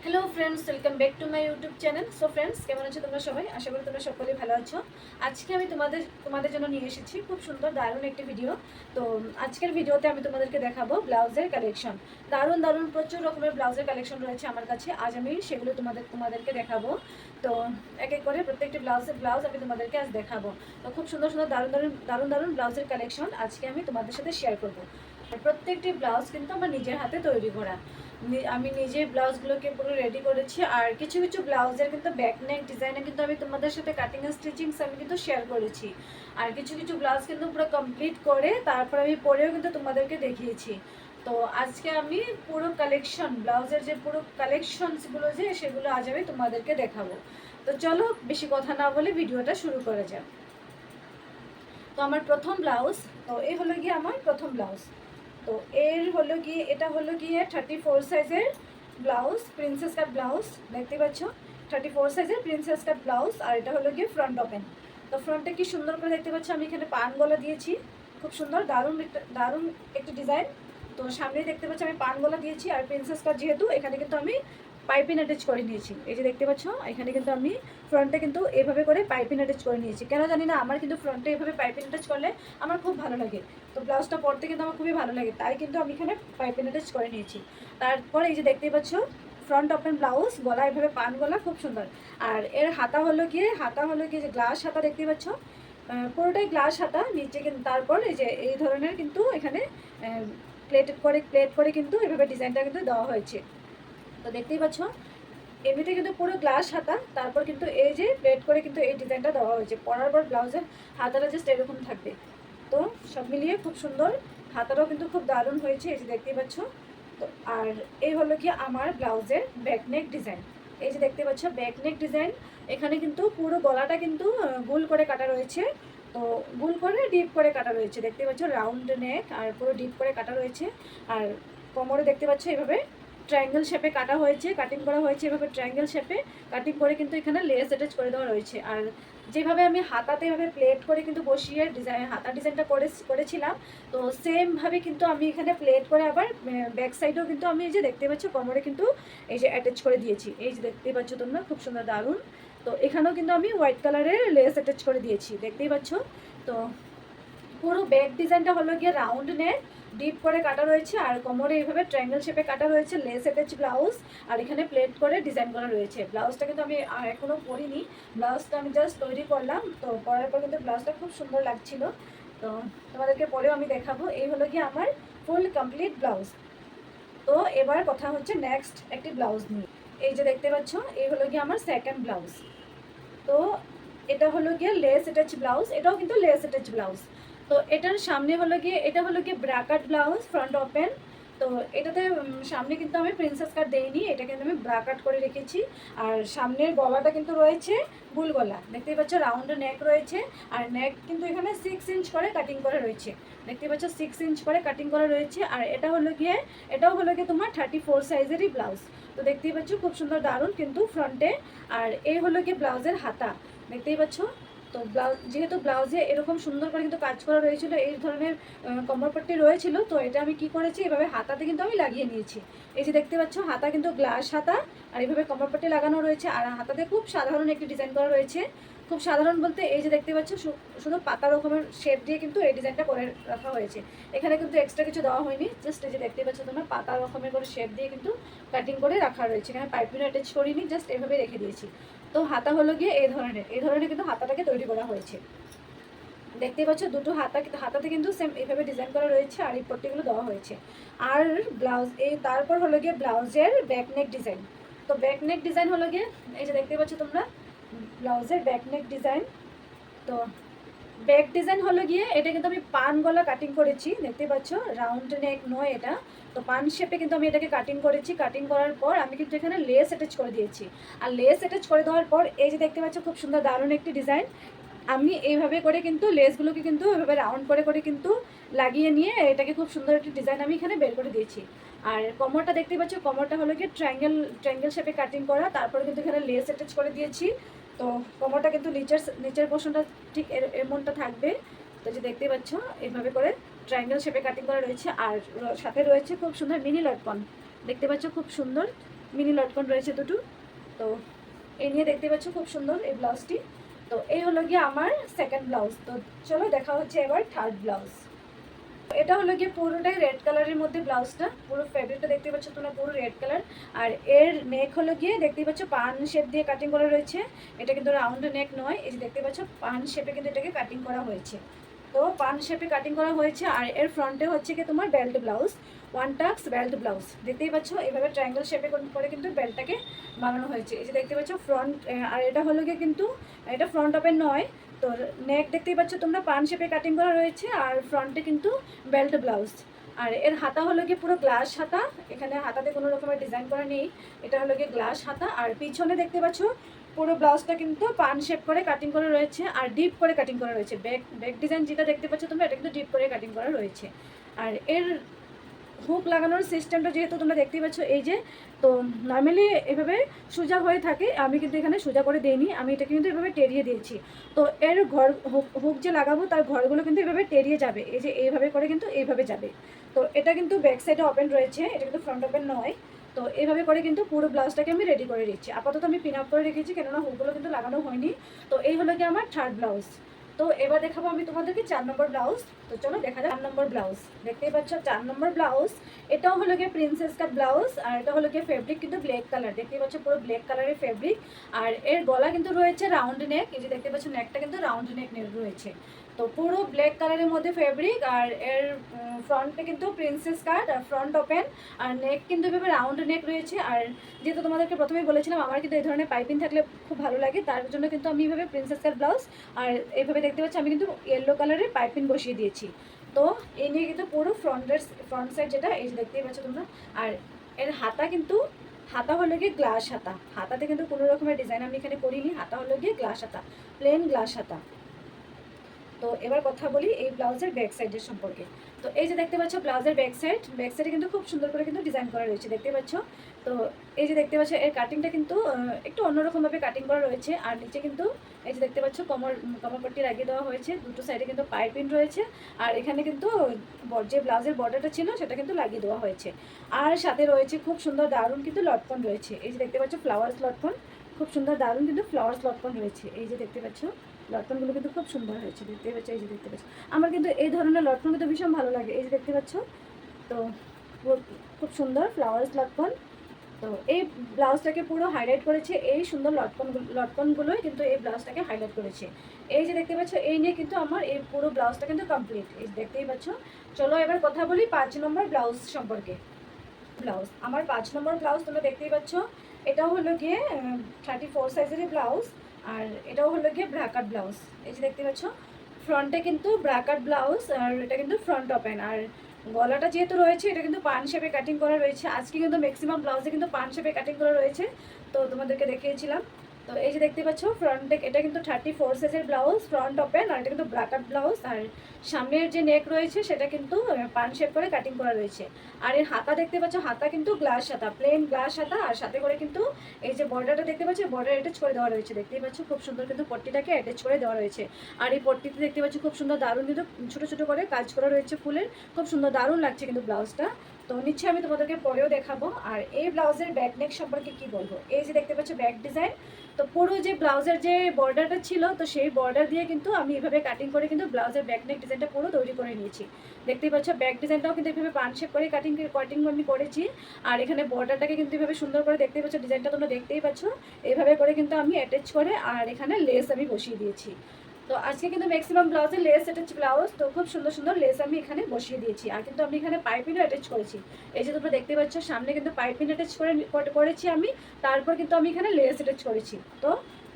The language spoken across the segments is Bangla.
Hello friends, welcome back to my YouTube channel. So friends, কেমন আছো তোমরা সবাই? আশা করি তোমরা সকলেই ভালো আছো। আজকে আমি তোমাদের জন্য নিয়ে এসেছি খুব সুন্দর দারুণ একটি ভিডিও। তো আজকের ভিডিওতে আমি তোমাদেরকে দেখাবো ব্লাউজের কালেকশন। দারুণ দারুণ প্রচুর রকমের ব্লাউজের কালেকশন রয়েছে আমার কাছে। আজ আমি সেগুলো তোমাদেরকে দেখাবো। তো এক এক করে প্রত্যেকটি ব্লাউজ আমি তোমাদেরকে আজ দেখাবো। তো খুব সুন্দর সুন্দর দারুণ ব্লাউজের কালেকশন আজকে আমি তোমাদের সাথে শেয়ার করবো। প্রত্যেকটি ব্লাউজ কিন্তু আমার নিজের হাতে তৈরি করা। আমি নিজে ব্লাউজগুলোকে পুরো রেডি করেছি। আর কিছু কিছু ব্লাউজের কিন্তু ব্যাক নেক ডিজাইনে কিন্তু আমি তোমাদের সাথে কাটিং অ্যান্ড স্টিচিংস আমি কিন্তু শেয়ার করেছি। আর কিছু কিছু ব্লাউজ কিন্তু পুরো কমপ্লিট করে তারপর আমি পরেও কিন্তু তোমাদেরকে দেখিয়েছি। তো আজকে আমি পুরো কালেকশন ব্লাউজের যে পুরো কালেকশনসগুলো যে সেগুলো আজ আমি তোমাদেরকে দেখাবো। তো চলো বেশি কথা না বলে ভিডিওটা শুরু করা যাক। তো আমার প্রথম ব্লাউজ, তো এই হলো গিয়ে আমার প্রথম ব্লাউজ। তো এটা হলো গিয়ে 34 সাইজের ব্লাউজ, প্রিন্সেস কাট ব্লাউজ। দেখতে পাচ্ছ 34 সাইজের প্রিন্সেস কাট ব্লাউজ। আর এটা হলো গিয়ে ফ্রন্ট ওপেন। তো ফ্রন্টে কি সুন্দর করে দেখতে পাচ্ছ আমি এখানে পান গলা দিয়েছি। খুব সুন্দর দারুণ একটি ডিজাইন। তো সামনেই দেখতে পাচ্ছ আমি পান গলা দিয়েছি। আর প্রিন্সেস কাট যেহেতু এখানে কিন্তু আমি পাইপিং অ্যাটাচ করে নিয়েছি। এই যে দেখতে পাচ্ছ এখানে কিন্তু আমি ফ্রন্টে কিন্তু এভাবে করে পাইপিং অ্যাটাচ করে নিয়েছি। কেন জানি না, আমার কিন্তু ফ্রন্টে এভাবে পাইপিং অ্যাটাচ করলে আমার খুব ভালো লাগে। তো ব্লাউজটা পরতে কিন্তু আমার খুবই ভালো লাগে, তাই কিন্তু আমি এখানে পাইপিং অ্যাটাচ করে নিয়েছি। তারপরে এই যে দেখতেই পাচ্ছ ফ্রন্ট ওপেন ব্লাউজ, গলা এভাবে পান গলা, খুব সুন্দর। আর এর হাতা হলো গিয়ে যে গ্লাস হাতা দেখতেই পাচ্ছ, পুরোটাই গ্লাস হাতা নিচে। কিন্তু তারপর এই যে এই ধরনের কিন্তু এখানে প্লেট করে কিন্তু এভাবে ডিজাইনটা কিন্তু দেওয়া হয়েছে। তো দেখতেই পাচ্ছ এমনিতে কিন্তু পুরো গ্লাস হাতা, তারপর কিন্তু এই যে প্লেট করে কিন্তু এই ডিজাইনটা দেওয়া হয়েছে। পরার পর ব্লাউজের হাতাটা জাস্ট এরকম থাকবে। তো সব মিলিয়ে খুব সুন্দর, হাতাটাও কিন্তু খুব দারুণ হয়েছে, এই যে দেখতেই পাচ্ছ। তো আর এই হলো কি আমার ব্লাউজের ব্যাকনেক ডিজাইন। এই যে দেখতে পাচ্ছ ব্যাকনেক ডিজাইন। এখানে কিন্তু পুরো গলাটা কিন্তু গোল করে কাটা রয়েছে। তো গোল করে ডিপ করে কাটা রয়েছে, দেখতে পাচ্ছ রাউন্ড নেক আর পুরো ডিপ করে কাটা রয়েছে। আর কোমরে দেখতে পাচ্ছ এভাবে ট্রায়াঙ্গেল শেপে কাটা হয়েছে, কাটিং করা হয়েছে এভাবে ট্রায়াঙ্গেল শেপে কাটিং করে কিন্তু এখানে লেস অ্যাটাচ করে দেওয়া রয়েছে। আর যেভাবে আমি হাতাতে এভাবে প্লেট করে কিন্তু বসিয়ে হাতা ডিজাইনটা করেছিলাম, তো সেমভাবে কিন্তু আমি এখানে প্লেট করে আবার ব্যাক সাইডেও কিন্তু আমি এই যে দেখতে পাচ্ছ কোমরে কিন্তু এই যে অ্যাটাচ করে দিয়েছি। এই যে দেখতেই পাচ্ছ তোমরা, খুব সুন্দর দারুণ। তো এখানেও কিন্তু আমি হোয়াইট কালারের লেস অ্যাটাচ করে দিয়েছি, দেখতেই পাচ্ছ। তো পুরো ব্যাক ডিজাইনটা হলো গিয়ে রাউন্ড নেক, ডিপ করে কাটা রয়েছে। আর কোমরে এইভাবে ট্রায়াঙ্গেল শেপে কাটা রয়েছে, লেস অ্যাটাচ ব্লাউজ। আর এখানে প্লেট করে ডিজাইন করা রয়েছে। ব্লাউজটা কিন্তু আমি এখনও পরিনি, ব্লাউজটা আমি জাস্ট তৈরি করলাম। তো পরার পর কিন্তু ব্লাউজটা খুব সুন্দর লাগছিল। তো তোমাদেরকে পরেও আমি দেখাবো। এই হলো গিয়ে আমার ফুল কমপ্লিট ব্লাউজ। তো এবার কথা হচ্ছে নেক্সট একটি ব্লাউজ নিয়ে। এই যে দেখতে পাচ্ছ এই হলো গিয়ে আমার সেকেন্ড ব্লাউজ। তো এটা হলো গিয়ে লেস অ্যাটাচ ব্লাউজ, এটাও কিন্তু লেস অ্যাটাচ ব্লাউজ। তো এটার সামনে হলো গিয়ে এটা হলো গিয়ে ব্রাকাট ব্লাউজ, ফ্রন্ট ওপেন। তো এটাতে সামনে কিন্তু আমি প্রিন্সেস কাট দেইনি, এটা কিন্তু আমি ব্রাকাট করে রেখেছি। আর সামনের গলাটা কিন্তু রয়েছে ফুল গলা, দেখতেই পাচ্ছ রাউন্ড নেক রয়েছে। আর নেক কিন্তু এখানে 6 ইঞ্চ করে কাটিং করা রয়েছে, দেখতে পাচ্ছ 6 ইঞ্চ করে কাটিং করা রয়েছে। আর এটাও হলো গিয়ে তোমার 34 সাইজেরই ব্লাউজ। তো দেখতেই পাচ্ছ খুব সুন্দর দারুণ কিন্তু ফ্রন্টে। আর এই হলো গিয়ে ব্লাউজের হাতা, দেখতেই পাচ্ছ। তো যেহেতু ব্লাউজে এরকম সুন্দর করে কিন্তু কাজ করা রয়েছিল, এই ধরনের কমরপট্টি রয়েছিল, তো এটা আমি কি করেছি এভাবে হাতাতে কিন্তু আমি লাগিয়ে নিয়েছি। এই যে দেখতে পাচ্ছ হাতা কিন্তু গ্লাস হাতা, আর এইভাবে কমরপট্টি লাগানো রয়েছে। আর হাতাতে খুব সাধারণ একটি ডিজাইন করা রয়েছে। খুব সাধারণ বলতে এই যে দেখতে পাচ্ছ শুধু পাতা রকমের শেপ দিয়ে কিন্তু এই ডিজাইনটা করে রাখা হয়েছে। এখানে কিন্তু এক্সট্রা কিছু দেওয়া হয়নি, জাস্ট এই যে দেখতে পাচ্ছ তোমরা পাতা রকমের করে শেপ দিয়ে কিন্তু কাটিং করে রাখা রয়েছে। এখানে পাইপিং অ্যাটাচ করিনি, জাস্ট এভাবে রেখে দিয়েছি। তো হাতা হলো গিয়ে এই ধরনের কিন্তু হাতাটাকে তৈরি করা হয়েছে। দেখতে পাচ্ছ দুটো হাতাতে কিন্তু সেম এইভাবে ডিজাইন করা রয়েছে। আর এই পট্টিগুলো দেওয়া হয়েছে। আর ব্লাউজ তারপর হলো গিয়ে ব্লাউজের ব্যাকনেক ডিজাইন। তো ব্যাকনেক ডিজাইন হলো গিয়ে এই যে দেখতে পাচ্ছ তোমরা ব্লাউজের ব্যাকনেক ডিজাইন। তো ব্যাক ডিজাইন হলো গিয়ে এটা কিন্তু আমি পান গলা কাটিং করেছি, দেখতে পাচ্ছ রাউন্ড নেক নয় এটা। তো পান শেপে কিন্তু আমি এটাকে কাটিং করেছি। কাটিং করার পর আমি কিন্তু এখানে লেস অ্যাটাচ করে দিয়েছি। আর লেস অ্যাটাচ করে দেওয়ার পর এই যে দেখতে পাচ্ছ খুব সুন্দর দারুণ একটি ডিজাইন। আমি এইভাবে করে কিন্তু লেসগুলোকে কিন্তু এভাবে রাউন্ড করে করে কিন্তু লাগিয়ে নিয়ে এটাকে খুব সুন্দর একটি ডিজাইন আমি এখানে বের করে দিয়েছি। আর কোমরটা দেখতে পাচ্ছ, কোমরটা হলো গিয়ে ট্রায়াঙ্গেল শেপে কাটিং করা, তারপরে কিন্তু এখানে লেস অ্যাটাচ করে দিয়েছি। তো কোমরটা কিন্তু নিচের পোর্শনটা ঠিক এমনটা থাকবে। তো যে দেখতে পাচ্ছ এইভাবে করে ট্রায়াঙ্গেল শেপে কাটিং করা রয়েছে। আর সাথে রয়েছে খুব সুন্দর মিনি লটকন, দেখতে পাচ্ছ খুব সুন্দর মিনি লটকন রয়েছে দুটো। তো এই নিয়ে দেখতে পাচ্ছ খুব সুন্দর এই ব্লাউজটি। তো এই হলো গিয়ে আমার সেকেন্ড ব্লাউজ। তো চলো দেখা হচ্ছে এবার থার্ড ব্লাউজ। এটা হলো গিয়ে পুরোটাই রেড কালারের মধ্যে ব্লাউজটা, পুরো ফেব্রিকটা দেখতে পাচ্ছ তোমরা পুরো রেড কালার। আর এর নেক হলো গিয়ে দেখতে পাচ্ছ পান শেপ দিয়ে কাটিং করা রয়েছে। এটা কিন্তু রাউন্ড নেক নয়, এই যে দেখতে পাচ্ছ পান শেপে কিন্তু এটাকে কাটিং করা হয়েছে। তো পান শেপে কাটিং করা হয়েছে। আর এর ফ্রন্টে হচ্ছে কি তোমার বেল্ট ব্লাউজ, ওয়ান টাক্স বেল্ট ব্লাউজ দেখতেই পাচ্ছ। এভাবে ট্রায়াঙ্গেল শেপে করে কিন্তু বেল্টটাকে বানানো হয়েছে। এই যে দেখতে পাচ্ছ ফ্রন্ট। আর এটা হলো গিয়ে কিন্তু এটা ফ্রন্ট ওপেন নয়। তো নেক দেখতেই পাচ্ছ তোমরা পান শেপে কাটিং করা রয়েছে। আর ফ্রন্টে কিন্তু বেল্ট ব্লাউজ। আর এর হাতা হলো গিয়ে পুরো গ্লাস হাতা, এখানে হাতাতে কোনো রকমের ডিজাইন করা নেই। এটা হলো গিয়ে গ্লাস হাতা। আর পিছনে দেখতে পাচ্ছ পুরো ব্লাউজটা কিন্তু পান শেপ করে কাটিং করা রয়েছে আর ডিপ করে কাটিং করা রয়েছে। ব্যাক ডিজাইন যেটা দেখতে পাচ্ছ তোমরা, এটা কিন্তু ডিপ করে কাটিং করা রয়েছে। আর এর হুক লাগানোর সিস্টেমটা যেহেতু তোমরা দেখতেই পাচ্ছ, এই যে তো নর্মালি এভাবে সোজা হয়ে থাকে, আমি কিন্তু এখানে সোজা করে দিইনি, আমি এটা কিন্তু এভাবে টেরিয়ে দিয়েছি। তো এর ঘর হুক যে লাগাবো তার ঘরগুলো কিন্তু এভাবে টেরিয়ে যাবে, এই যে এইভাবে করে কিন্তু এইভাবে যাবে। তো এটা কিন্তু ব্যাক সাইডে ওপেন রয়েছে, এটা কিন্তু ফ্রন্ট ওপেন নয়। তো এইভাবে করে কিন্তু পুরো ব্লাউজটাকে আমি রেডি করে দিচ্ছি। আপাতত আমি পিন আপ করে রেখেছি, কেননা হুকগুলো কিন্তু লাগানো হয়নি। তো এই হলো কি আমার থার্ড ব্লাউজ। তো এবার দেখাবো আমি তোমাদেরকে 4 নম্বর ব্লাউজ। তো চলো দেখা যাক 4 নম্বর ব্লাউজ। দেখতেই পাচ্ছ 4 নম্বর ব্লাউজ। এটাও হলো গিয়ে প্রিন্সেস কাট ব্লাউজ। আর এটা হলো গিয়ে ফেব্রিক কিন্তু ব্ল্যাক কালার, দেখতেই পাচ্ছ পুরো ব্ল্যাক কালারের ফেব্রিক। আর এর গলা কিন্তু রয়েছে রাউন্ড নেক, এই যে দেখতে পাচ্ছ নেকটা কিন্তু রাউন্ড নেক রয়েছে। তো পুরো ব্ল্যাক কালারের মধ্যে ফেব্রিক। আর এর ফ্রন্টে কিন্তু প্রিন্সেস কাট আর ফ্রন্ট ওপেন। আর নেক কিন্তু এভাবে রাউন্ড নেক রয়েছে। আর যেহেতু তোমাদেরকে প্রথমেই বলেছিলাম আমার কিন্তু এই ধরনের পাইপিং থাকলে খুব ভালো লাগে, তার জন্য কিন্তু আমি এইভাবে প্রিন্সেস কাট ব্লাউজ আর এইভাবে দেখতে পাচ্ছি আমি কিন্তু ইয়েলো কালারের পাইপিং বসিয়ে দিয়েছি। তো এই নিয়ে কিন্তু পুরো ফ্রন্ট সাইড যেটা এই যে দেখতেই পাচ্ছ তোমরা। আর এর হাতা কিন্তু হাতা হলো গিয়ে গ্লাস হাতা, হাতাতে কিন্তু কোনো রকমের ডিজাইন আমি এখানে করিনি, হাতা হলো গিয়ে গ্লাস হাতা, প্লেন গ্লাস হাতা। তো এবার কথা বলি এই ব্লাউজের ব্যাক সাইডের সম্পর্কে। তো এই যে দেখতে পাচ্ছ ব্লাউজের ব্যাক সাইডে কিন্তু খুব সুন্দর করে কিন্তু ডিজাইন করা রয়েছে, দেখতে পাচ্ছ। তো এই যে দেখতে পাচ্ছ এর কাটিংটা কিন্তু একটু অন্যরকমভাবে কাটিং করা রয়েছে। আর নিচে কিন্তু এই যে দেখতে পাচ্ছ কমরপট্টি লাগিয়ে দেওয়া হয়েছে, দুটো সাইডে কিন্তু পাইপিং রয়েছে। আর এখানে কিন্তু যে ব্লাউজের বর্ডারটা ছিল সেটা কিন্তু লাগিয়ে দেওয়া হয়েছে। আর সাথে রয়েছে খুব সুন্দর দারুণ কিন্তু লটকন রয়েছে, এই যে দেখতে পাচ্ছ ফ্লাওয়ার্স লটকন, খুব সুন্দর দারুণ কিন্তু ফ্লাওয়ার্স লটকন রয়েছে। এই যে দেখতে পাচ্ছ লটকনগুলো কিন্তু খুব সুন্দর হয়েছে, দেখতে পাচ্ছ। এই যে দেখতে পাচ্ছ আমার কিন্তু এই ধরনের লটকন কিন্তু ভীষণ ভালো লাগে, এই যে দেখতে পাচ্ছ। তো খুব সুন্দর ফ্লাওয়ার্স লটকন। তো এই ব্লাউজটাকে পুরো হাইলাইট করেছে এই সুন্দর লটকনগুলোই কিন্তু এই ব্লাউজটাকে হাইলাইট করেছে। এই যে দেখতে পাচ্ছ এই নিয়ে কিন্তু আমার এই পুরো ব্লাউজটা কিন্তু কমপ্লিট, এই দেখতেই পাচ্ছ। চলো এবার কথা বলি 5 নম্বর ব্লাউজ সম্পর্কে। ব্লাউজ আমার 5 নম্বর ব্লাউজ তোমরা দেখতেই পাচ্ছ। এটাও হলো গিয়ে 34 সাইজের ব্লাউজ। আর এটাও হলো গিয়ে ব্রাকাট ব্লাউজ, এই যে দেখতে পাচ্ছ। ফ্রন্টে কিন্তু ব্রাকাট ব্লাউজ আর এটা কিন্তু ফ্রন্ট ওপেন। আর গলাটা যেহেতু রয়েছে এটা কিন্তু পান শেপে কাটিং করা রয়েছে, আজকে কিন্তু ম্যাক্সিমাম ব্লাউজে কিন্তু পান শেপে কাটিং করা রয়েছে। তো তোমাদেরকে দেখিয়েছিলাম। তো এই যে দেখতে পাচ্ছ ফ্রন্টে এটা কিন্তু 34 সাইজের ব্লাউজ, ফ্রন্ট ওপেন। আর এটা কিন্তু ব্রাকাট ব্লাউজ। আর সামনের যে নেক রয়েছে সেটা কিন্তু পান শেপ করে কাটিং করা রয়েছে। আর এর হাতা দেখতে পাচ্ছ, হাতা কিন্তু গ্লাস হাতা, প্লেন গ্লাস হাতা। আর সাথে করে কিন্তু এই যে বর্ডারটা দেখতে পাচ্ছ, বর্ডার অ্যাটাচ করে দেওয়া রয়েছে, দেখতেই পাচ্ছ খুব সুন্দর কিন্তু পট্টিটাকে অ্যাটাচ করে দেওয়া রয়েছে। আর এই পট্টিতে দেখতে পাচ্ছ খুব সুন্দর দারুণ কিন্তু ছোটো ছোটো করে কাজ করা রয়েছে ফুলের, খুব সুন্দর দারুণ লাগছে কিন্তু ব্লাউজটা। তো নিচ্ছে আমি তোমাদেরকে পরেও দেখাবো। আর এই ব্লাউজের ব্যাক নেক সম্পর্কে কি বলবো, এই যে দেখতে পাচ্ছ ব্যাক ডিজাইন। তো পুরো যে ব্লাউজের যে বর্ডারটা ছিল তো সেই বর্ডার দিয়ে কিন্তু আমি এভাবে কাটিং করে কিন্তু ব্লাউজের ব্যাক নেক ডিজাইনটা পুরো তৈরি করে নিয়েছি। দেখতেই পাচ্ছ ব্যাক ডিজাইনটাও কিন্তু এভাবে পান শেপ করে কাটিং আমি করেছি। আর এখানে বর্ডারটাকে কিন্তু এভাবে সুন্দর করে দেখতেই পাচ্ছ, ডিজাইনটা তোমরা দেখতেই পাচ্ছ। এভাবে করে কিন্তু আমি অ্যাটাচ করে আর এখানে লেস আমি বসিয়ে দিয়েছি। তো আজকে কিন্তু ম্যাক্সিমাম ব্লাউজে লেস অ্যাটাচ ব্লাউজ, তো খুব সুন্দর সুন্দর লেস আমি এখানে বসিয়ে দিয়েছি। আর কিন্তু আমি এখানে পাইপিংও অ্যাটাচ করেছি, এই যে তোমরা দেখতে পাচ্ছ সামনে কিন্তু পাইপিং অ্যাটাচ করেছি আমি। তারপর কিন্তু আমি এখানে লেস অ্যাটাচ করেছি। তো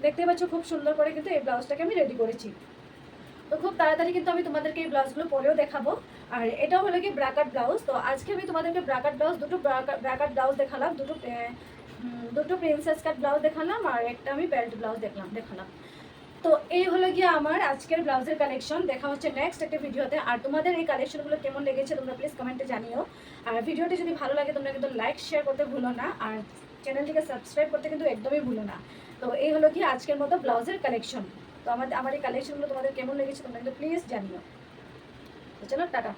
দেখতে পাচ্ছ খুব সুন্দর করে কিন্তু এই ব্লাউজটাকে আমি রেডি করেছি। তো খুব তাড়াতাড়ি কিন্তু আমি তোমাদেরকে এই ব্লাউজগুলো পরেও দেখাবো। আর এটা হলো কি ব্রাকাট ব্লাউজ। তো আজকে আমি তোমাদেরকে ব্রাকাট ব্লাউজ দুটো ব্রাকাট ব্লাউজ দেখালাম, দুটো প্রিন্সেস কাট ব্লাউজ দেখালাম। আর একটা আমি বেল্ট ব্লাউজ দেখালাম। তো এই হলো গিয়ে আমার আজকের ব্লাউজের কালেকশন। দেখা হচ্ছে নেক্সট একটা ভিডিওতে। আর তোমাদের এই কালেকশনগুলো কেমন লেগেছে তোমরা প্লিজ কমেন্টে জানিও। আর ভিডিওটি যদি ভালো লাগে তোমরা কিন্তু লাইক শেয়ার করতে ভুলো না। আর চ্যানেলটিকে সাবস্ক্রাইব করতে কিন্তু একদমই ভুলো না। তো এই হলো কি আজকের মতো ব্লাউজের কালেকশন। তো আমার এই কালেকশনগুলো তোমাদের কেমন লেগেছে তোমরা কিন্তু প্লিজ জানিও। তো চলো টাটা।